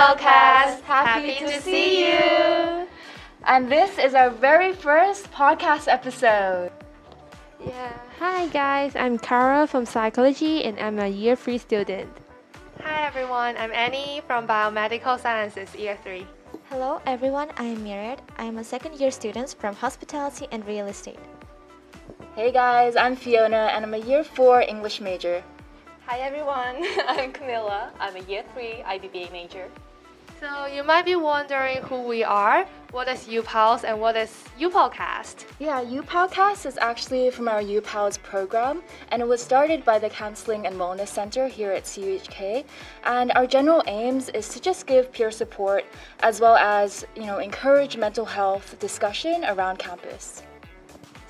uPalCast. Happy to see you. And this is our very first podcast episode. Yeah. Hi guys, I'm Kara from psychology and I'm a year 3 student. Hi everyone, I'm Annie from biomedical sciences, year 3. Hello everyone, I am Myriad. I am a second year student from hospitality and real estate. Hey guys, I'm Fiona and I'm a year 4 English major. Hi everyone, I'm Camilla. I'm a year 3 IBBA major. So you might be wondering who we are, what is uPals and what is uPalCast? Yeah, uPalCast is actually from our uPals program, and it was started by the Counseling and Wellness Center here at CUHK. And our general aims is to just give peer support as well as, encourage mental health discussion around campus.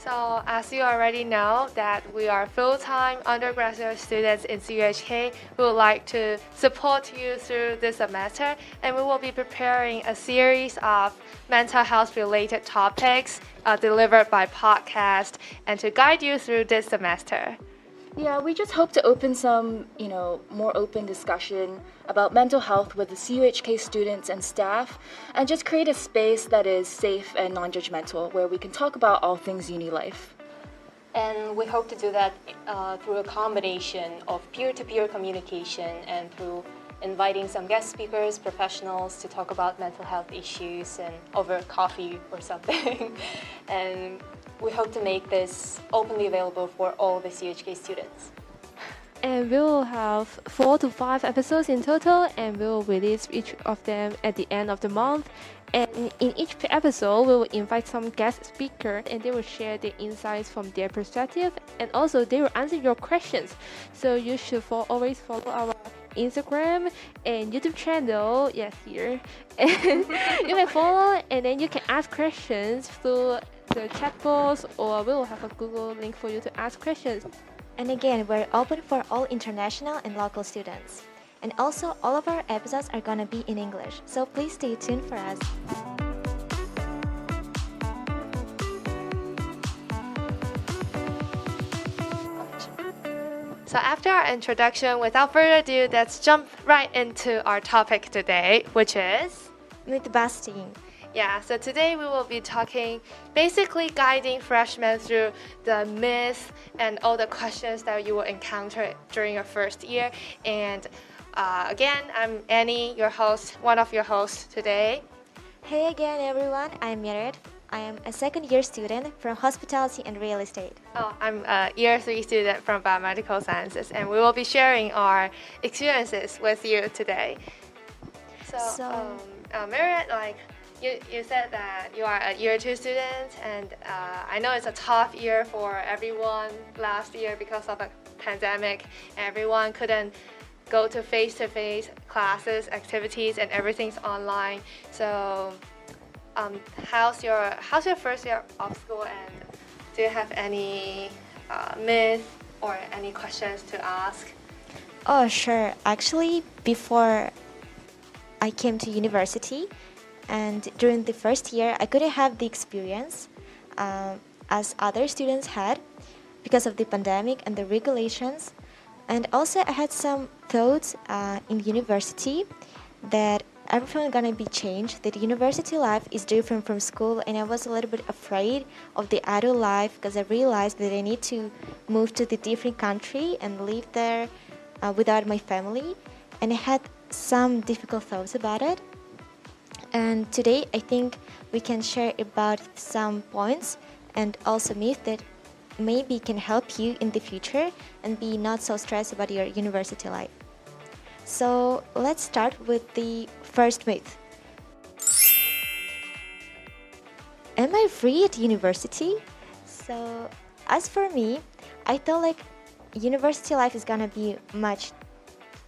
So as you already know that we are full-time undergraduate students in CUHK who would like to support you through this semester, and we will be preparing a series of mental health related topics delivered by podcast and to guide you through this semester. Yeah, we just hope to open some, more open discussion about mental health with the CUHK students and staff, and just create a space that is safe and non-judgmental, where we can talk about all things uni life. And we hope to do that through a combination of peer-to-peer communication and through inviting some guest speakers, professionals to talk about mental health issues and over coffee or something. And we hope to make this openly available for all the CUHK students. And we will have 4 to 5 episodes in total, and we will release each of them at the end of the month. And in each episode, we will invite some guest speaker, and they will share their insights from their perspective, and also they will answer your questions. So you should always follow our Instagram and YouTube channel, yes, here. And you can follow, and then you can ask questions through the chat box, or we will have a Google link for you to ask questions. And again, we're open for all international and local students. And also, all of our episodes are gonna be in English, so please stay tuned for us. So after our introduction, without further ado, let's jump right into our topic today, which is Myth busting. Yeah, so today we will be basically guiding freshmen through the myths and all the questions that you will encounter during your first year. And again, I'm Annie, your host, one of your hosts today. Hey again everyone, I'm Myriad. I am a second year student from hospitality and real estate. Oh, I'm a year 3 student from biomedical sciences, and we will be sharing our experiences with you today. So Myriad, You said that you are a year 2 student, and I know it's a tough year for everyone last year because of a pandemic. Everyone couldn't go to face-to-face classes, activities, and everything's online. So how's your first year of school, and do you have any myths or any questions to ask? Oh, sure. Actually, before I came to university, and during the first year, I couldn't have the experience as other students had because of the pandemic and the regulations. And also, I had some thoughts in university that everything gonna be changed, that university life is different from school, and I was a little bit afraid of the adult life because I realized that I need to move to the different country and live there without my family. And I had some difficult thoughts about it. And today I think we can share about some points and also myths that maybe can help you in the future and be not so stressed about your university life. So let's start with the first myth. Am I free at university? So as for me, I thought like university life is gonna be much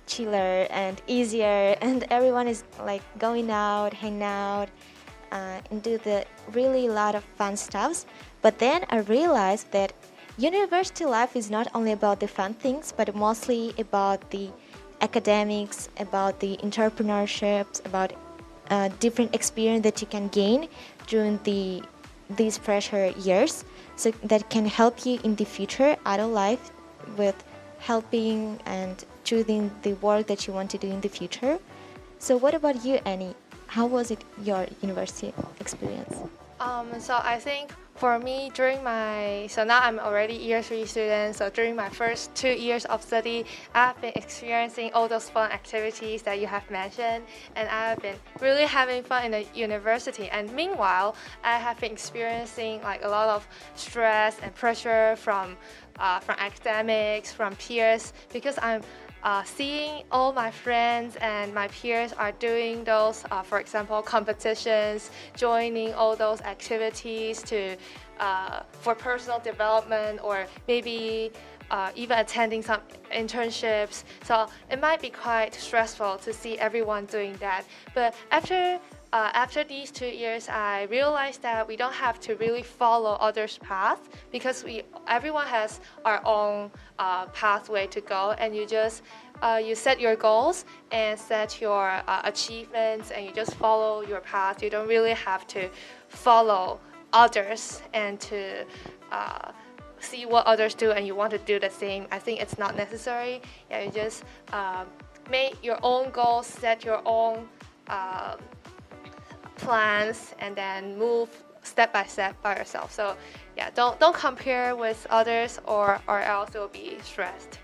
chiller and easier, and everyone is like going out, hang out, and do the really lot of fun stuffs. But then I realized that university life is not only about the fun things, but mostly about the academics, about the entrepreneurships, about different experience that you can gain during these fresher years, so that can help you in the future adult life with helping and choosing the work that you want to do in the future. So what about you, Annie? How was it your university experience? So I think for me so now I'm already year 3 student, so during my first 2 years of study, I've been experiencing all those fun activities that you have mentioned, and I've been really having fun in the university. And meanwhile, I have been experiencing like a lot of stress and pressure from academics, from peers, because I'm seeing all my friends and my peers are doing those, for example, competitions, joining all those activities for personal development, or maybe even attending some internships. So it might be quite stressful to see everyone doing that. But after these 2 years, I realized that we don't have to really follow others' path, because everyone has our own pathway to go, and you set your goals and set your achievements, and you just follow your path. You don't really have to follow others and to see what others do and you want to do the same. I think it's not necessary. Yeah, you just make your own goals, set your own plans, and then move step by step by yourself. So yeah, don't compare with others, or else you'll be stressed.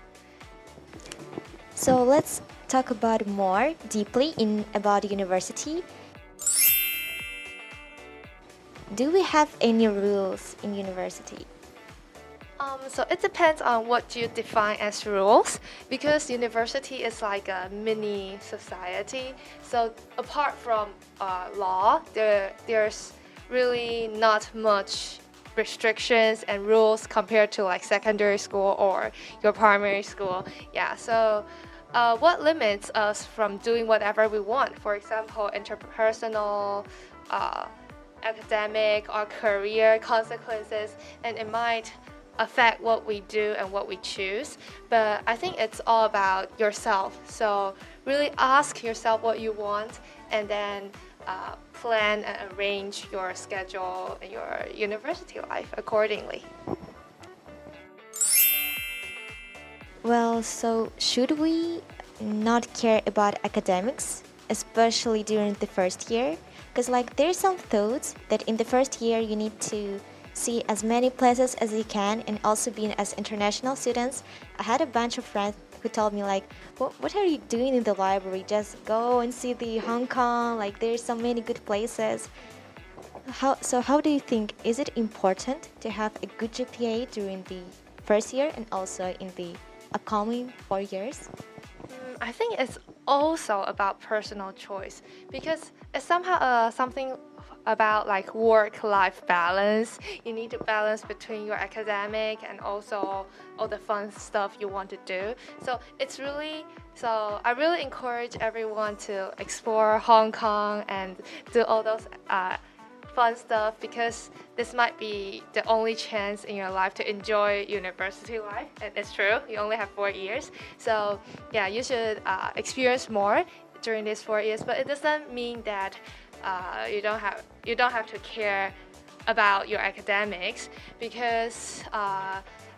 So let's talk about more deeply about university. Do we have any rules in university? So it depends on what you define as rules, because university is like a mini society. So apart from law, there's really not much restrictions and rules compared to like secondary school or your primary school. Yeah, so what limits us from doing whatever we want? For example, interpersonal, academic or career consequences, and it might affect what we do and what we choose. But I think it's all about yourself. So really ask yourself what you want, and then plan and arrange your schedule and your university life accordingly. Well, so should we not care about academics, especially during the first year? Because like there's some thoughts that in the first year you need to see as many places as you can, and also being as international students. I had a bunch of friends who told me like, what are you doing in the library? Just go and see the Hong Kong, like there's so many good places. How do you think, is it important to have a good GPA during the first year and also in the upcoming 4 years? I think it's also about personal choice, because it's somehow something about like work-life balance. You need to balance between your academic and also all the fun stuff you want to do. So I really encourage everyone to explore Hong Kong and do all those fun stuff, because this might be the only chance in your life to enjoy university life. And it's true, you only have 4 years. So yeah, you should experience more during these 4 years, but it doesn't mean that you don't have to care about your academics, because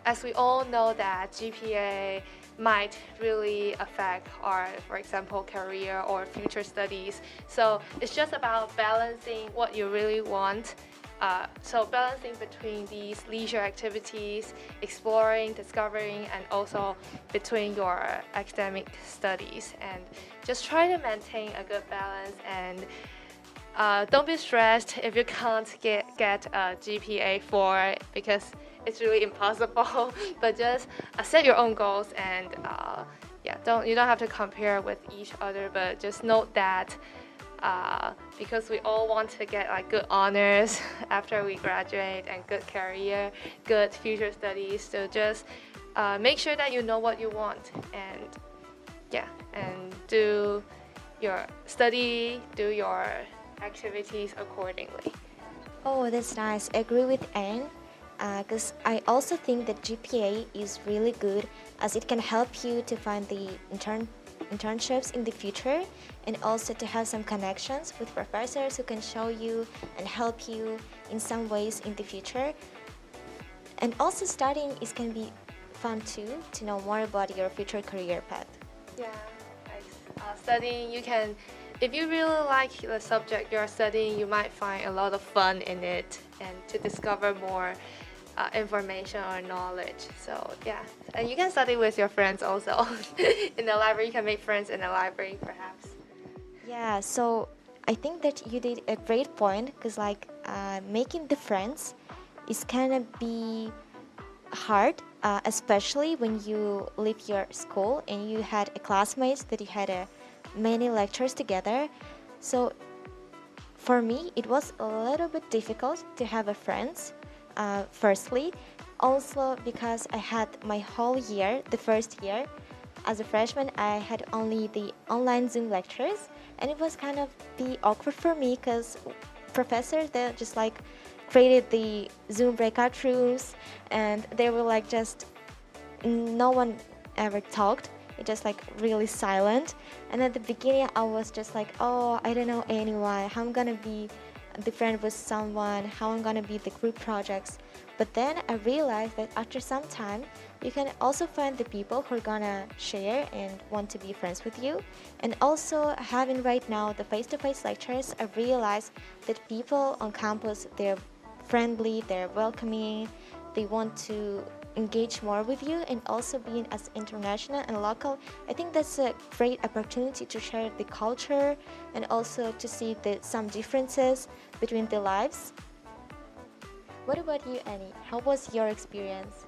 as we all know that GPA might really affect our, for example, career or future studies. So it's just about balancing what you really want. So balancing between these leisure activities, exploring, discovering, and also between your academic studies, and just try to maintain a good balance. And don't be stressed if you can't get a GPA 4, because it's really impossible. But just set your own goals, and you don't have to compare with each other. But just note that because we all want to get like good honors after we graduate, and good career, good future studies. So just make sure that you know what you want, and do your study, do your activities accordingly. Oh, that's nice. I agree with Anne, because I also think that GPA is really good, as it can help you to find the internships in the future, and also to have some connections with professors who can show you and help you in some ways in the future. And also studying can be fun too, to know more about your future career path. Yeah, like studying, you can if you really like the subject you're studying, you might find a lot of fun in it and to discover more information or knowledge. So yeah, and you can study with your friends also. In the library, you can make friends in the library perhaps. Yeah, so I think that you did a great point because making the friends is kind of be hard, especially when you leave your school and you had a classmates that you had many lectures together. So for me, it was a little bit difficult to have a friends. Firstly, also because I had my whole year, the first year, as a freshman, I had only the online Zoom lectures, and it was kind of be awkward for me because professors they just created the Zoom breakout rooms, and they were just no one ever talked. It just really silent. And at the beginning, I was just oh, I don't know anyone. How I'm gonna be the friend with someone? How I'm gonna be the group projects? But then I realized that after some time, you can also find the people who are gonna share and want to be friends with you. And also having right now the face-to-face lectures, I realized that people on campus, they're friendly, they're welcoming, they want to engage more with you, and also being as international and local, I think that's a great opportunity to share the culture and also to see some differences between the lives. What about you, Annie? How was your experience?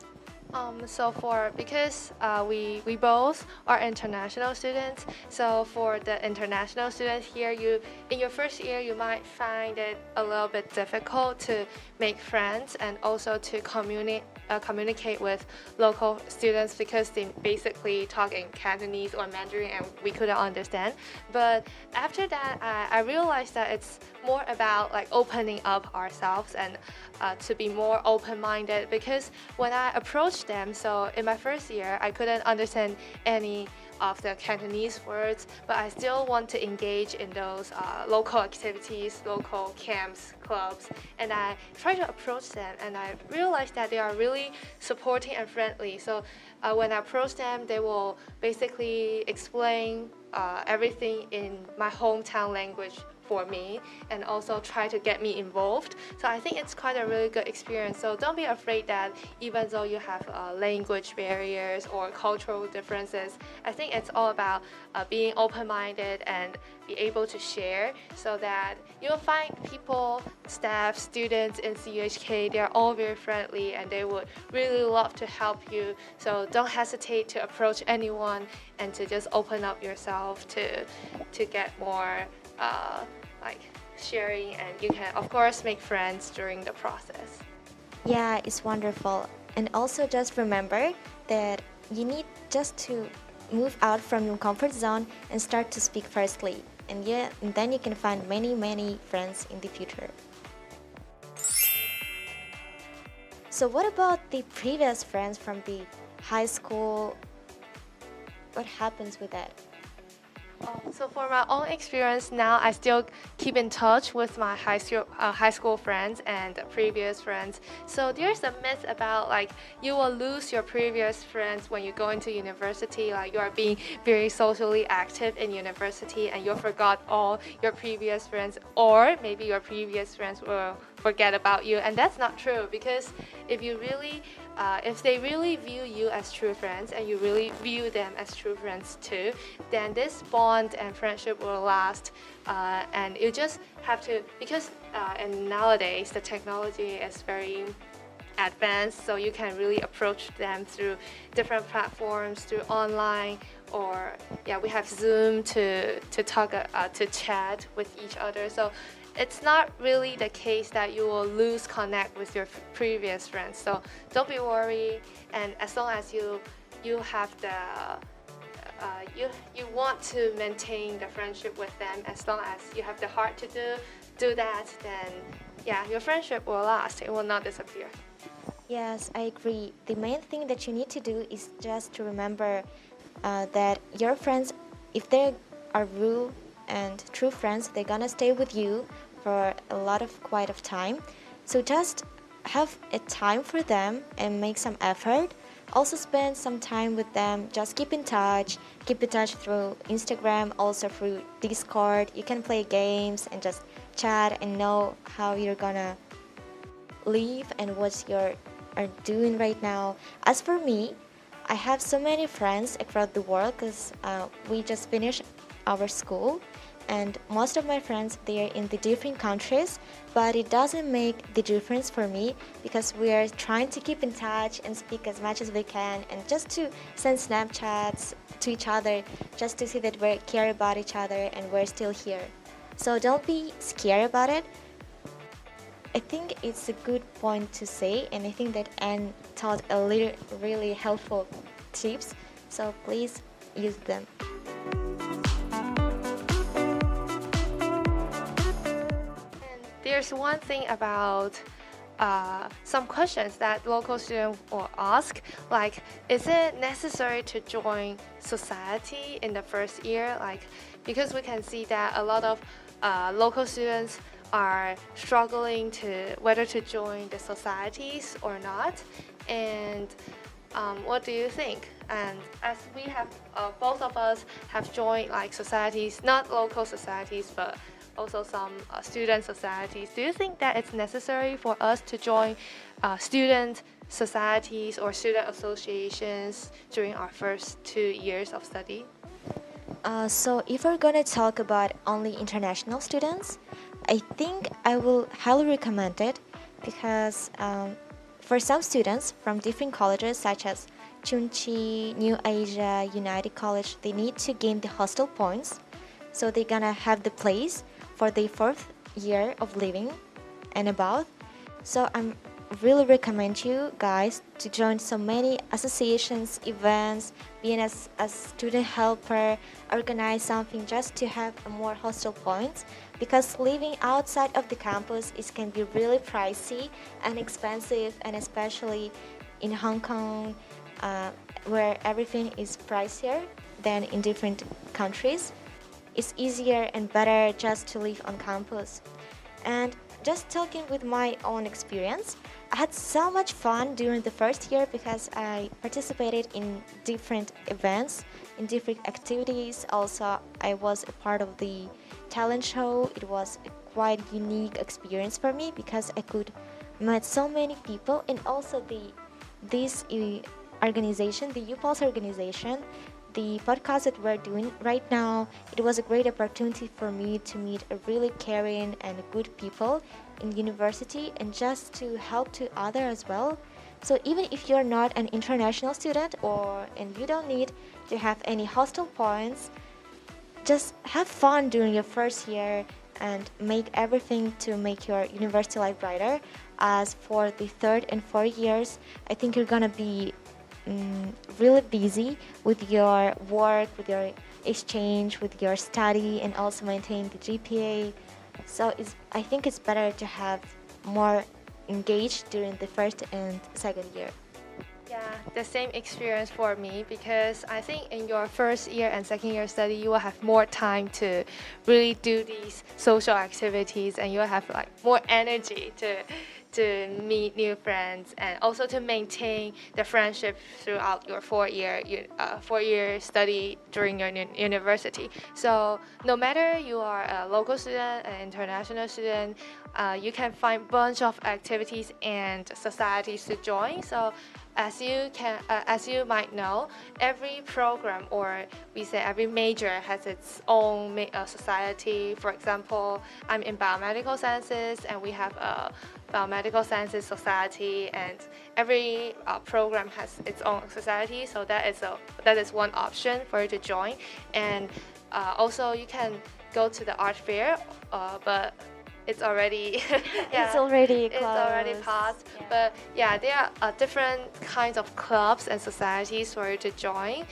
Because we both are international students, so for the international students here, you in your first year you might find it a little bit difficult to make friends and also to communicate with local students because they basically talk in Cantonese or Mandarin and we couldn't understand. But after that, I realized that it's more about opening up ourselves and to be more open-minded, because when I approached them, so in my first year I couldn't understand any of the Cantonese words, but I still want to engage in those local activities, local camps, clubs, and I try to approach them, and I realized that they are really supporting and friendly. So when I approach them, they will basically explain everything in my hometown language for me and also try to get me involved. So I think it's quite a really good experience. So don't be afraid that even though you have language barriers or cultural differences, I think it's all about being open-minded and be able to share, so that you'll find people, staff, students in CUHK, they're all very friendly and they would really love to help you. So don't hesitate to approach anyone and to just open up yourself to get more sharing, and you can of course make friends during the process. Yeah, it's wonderful. And also just remember that you need just to move out from your comfort zone and start to speak firstly. And then you can find many friends in the future. So what about the previous friends from the high school? What happens with that? So for my own experience now, I still keep in touch with my high school friends and previous friends. So there's a myth about you will lose your previous friends when you go into university. You are being very socially active in university and you forgot all your previous friends, or maybe your previous friends will forget about you. And that's not true, because if they really view you as true friends and you really view them as true friends too, then this bond and friendship will last. And you just have to, because and nowadays the technology is very advanced, so you can really approach them through different platforms, through online, or we have Zoom to talk to chat with each other. So it's not really the case that you will lose connect with your previous friends. So don't be worried, and as long as you have the you want to maintain the friendship with them, as long as you have the heart to do that, then your friendship will last. It will not disappear. Yes, I agree. The main thing that you need to do is just to remember that your friends, if they are real and true friends, they're gonna stay with you for quite of time. So just have a time for them and make some effort also spend some time with them. Just keep in touch through Instagram, also through Discord. You can play games and just chat and know how you're gonna live and what you're are doing right now. As for me, I have so many friends across the world because we just finished our school, and most of my friends, they are in the different countries, but it doesn't make the difference for me because we are trying to keep in touch and speak as much as we can, and just to send Snapchats to each other just to see that we care about each other and we're still here. So don't be scared about it. I think it's a good point to say, and I think that Anne taught a little really helpful tips, so please use them. There's one thing about some questions that local students will ask, like, is it necessary to join society in the first year? Like, because we can see that a lot of local students are struggling to whether to join the societies or not. And what do you think? And as we have, both of us have joined like societies, not local societies, but also some student societies. Do you think that it's necessary for us to join student societies or student associations during our first 2 years of study? So if we're gonna talk about only international students, I think I will highly recommend it because for some students from different colleges such as CUHK, New Asia, United College, they need to gain the hostel points. So they're gonna have the place for their fourth year of living and above. So I'm really recommend you guys to join so many associations, events, being as a student helper, organize something just to have more hostel points, because living outside of the campus can be really pricey and expensive, and especially in Hong Kong where everything is pricier than in different countries. It's easier and better just to live on campus. And just talking with my own experience, I had so much fun during the first year because I participated in different events, in different activities. Also, I was a part of the talent show. It was a quite unique experience for me because I could meet so many people, and also this organization, the uPals organization, the podcast that we're doing right now, it was a great opportunity for me to meet a really caring and good people in university and just to help to others as well. So even if you're not an international student and you don't need to have any hostel points, just have fun during your first year and make everything to make your university life brighter. As for the third and fourth years, I think you're gonna be really busy with your work, with your exchange, with your study, and also maintain the GPA. So I think it's better to have more engaged during the first and second year. Yeah, the same experience for me, because I think in your first year and second year study, you will have more time to really do these social activities, and you will have like more energy to meet new friends and also to maintain the friendship throughout your 4-year study during your university. So no matter you are a local student, an international student, you can find a bunch of activities and societies to join. So as you might know, every program, or we say every major, has its own society. For example, I'm in biomedical sciences, and we have a biomedical sciences society, and every program has its own society. So that is one option for you to join. And also you can go to the art fair, but it's already It's already closed. It's already passed. Yeah. But yeah, there are different kinds of clubs and societies for you to join.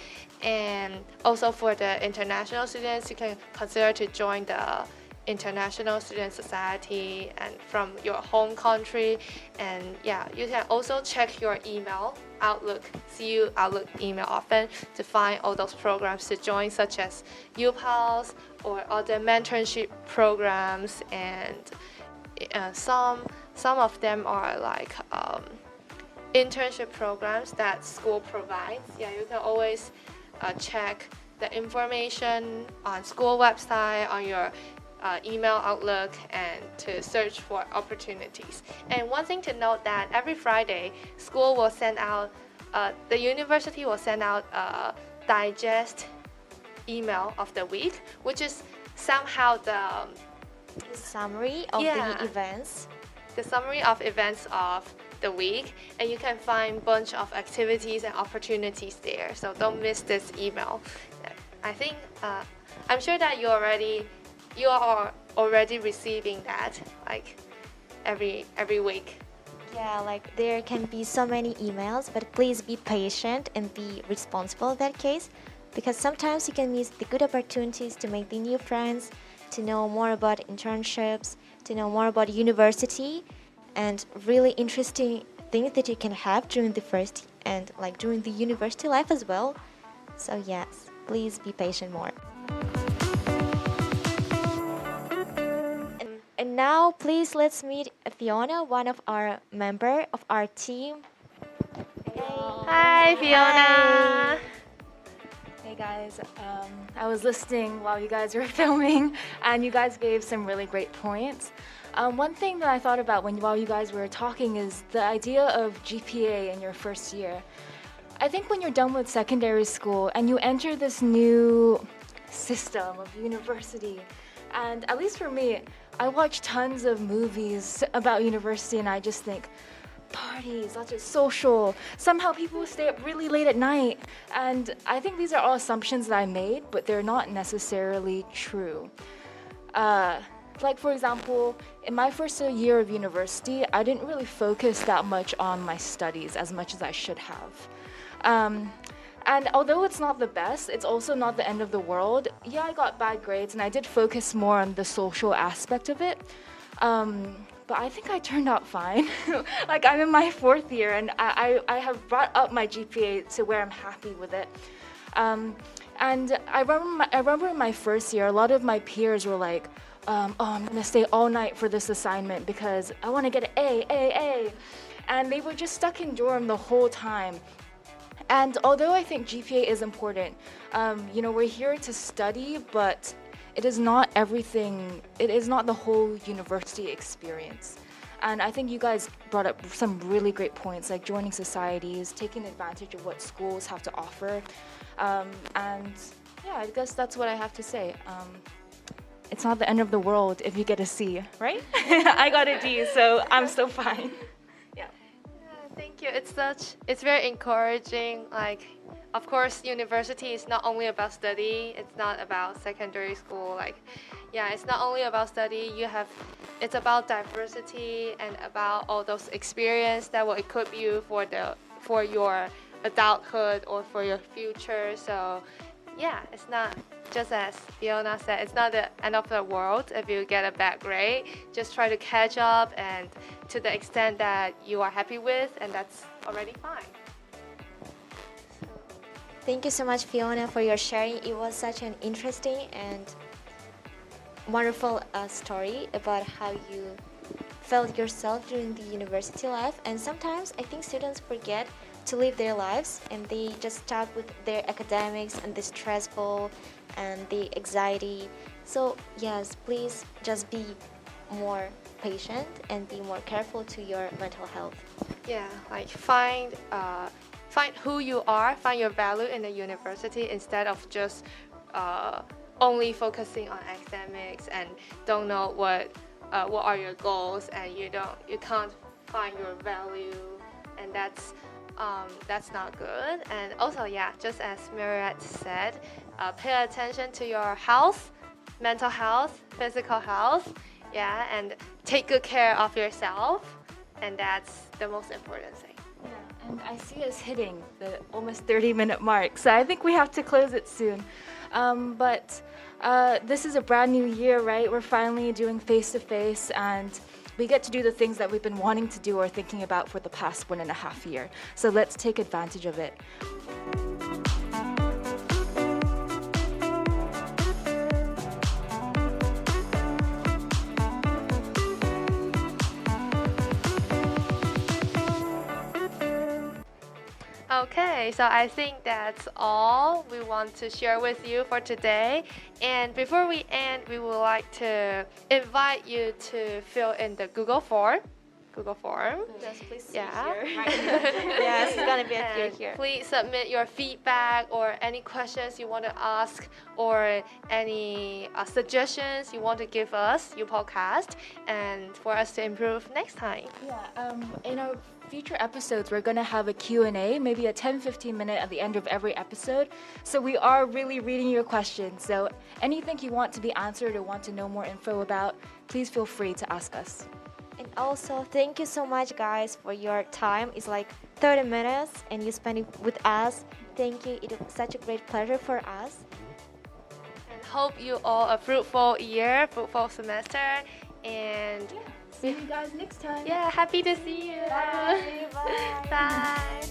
And also for the international students, you can consider to join the International Student Society and from your home country. And yeah, you can also check your email, Outlook, CU Outlook email often to find all those programs to join, such as uPals or other mentorship programs. And some of them are like internship programs that school provides. Yeah, you can always check the information on school website, on your email outlook, and to search for opportunities. And one thing to note that every Friday, school will send out, the university will send out a digest email of the week, which is somehow the summary of the events. The summary of events of the week, and you can find a bunch of activities and opportunities there. So don't miss this email. I think I'm sure that you are already receiving that like every week. Yeah, like there can be so many emails, but please be patient and be responsible in that case, because sometimes you can miss the good opportunities to make the new friends, to know more about internships, to know more about university, and really interesting things that you can have during the first and like during the university life as well. So yes, please be patient more. And now please let's meet Fiona, one of our member of our team. Hi, Fiona. Hey guys, I was listening while you guys were filming, and you guys gave some really great points. One thing that I thought about while you guys were talking is the idea of GPA in your first year. I think when you're done with secondary school and you enter this new system of university, and at least for me, I watch tons of movies about university and I just think, parties, lots of social, somehow people stay up really late at night. And I think these are all assumptions that I made, but they're not necessarily true. Like for example, in my first year of university, I didn't really focus that much on my studies as much as I should have. And although it's not the best, it's also not the end of the world. Yeah, I got bad grades and I did focus more on the social aspect of it. But I think I turned out fine. Like I'm in my fourth year and I have brought up my GPA to where I'm happy with it. And I remember in my first year, a lot of my peers were like, oh, I'm gonna stay all night for this assignment because I wanna get an A. And they were just stuck in dorm the whole time. And although I think GPA is important, we're here to study, but it is not everything, it is not the whole university experience. And I think you guys brought up some really great points, like joining societies, taking advantage of what schools have to offer. And yeah, I guess that's what I have to say. It's not the end of the world if you get a C, right? I got a D, so I'm still fine. Thank you. It's very encouraging. Like, of course, university is not only about study. It's not about secondary school. It's not only about study. It's about diversity and about all those experience that will equip you for your adulthood or for your future. So, yeah, it's not just as Fiona said. It's not the end of the world if you get a bad grade. Just try to catch up and to the extent that you are happy with, and that's already fine. Thank you so much, Fiona, for your sharing. It was such an interesting and wonderful story about how you felt yourself during the university life. And sometimes I think students forget to live their lives and they just stuck with their academics and the stressful and the anxiety. So yes, please just be more patient and be more careful to your mental health. Yeah, like find who you are, find your value in the university instead of just only focusing on academics and don't know what are your goals, and you can't find your value, and that's not good. And also, yeah, just as Mariette said, pay attention to your health, mental health, physical health, yeah, and take good care of yourself, and that's the most important thing. Yeah, and I see us hitting the almost 30-minute mark, so I think we have to close it soon. But this is a brand new year, right? We're finally doing face-to-face, and we get to do the things that we've been wanting to do or thinking about for the past 1.5 years. So let's take advantage of it. Okay, so I think that's all we want to share with you for today. And before we end, we would like to invite you to fill in the Google form. Yes, please. Yeah. Yes, it's gonna be appear here. Please submit your feedback or any questions you want to ask or any suggestions you want to give us, uPalCast, and for us to improve next time. Yeah, in our future episodes, we're going to have a Q&A, maybe a 10-15 minute at the end of every episode. So we are really reading your questions. So anything you want to be answered or want to know more info about, please feel free to ask us. And also, thank you so much, guys, for your time. It's like 30 minutes, and you spend it with us. Thank you. It was such a great pleasure for us. And hope you all a fruitful year, fruitful semester, and See you guys next time. yeah, happy to see you. Bye. Bye. Bye.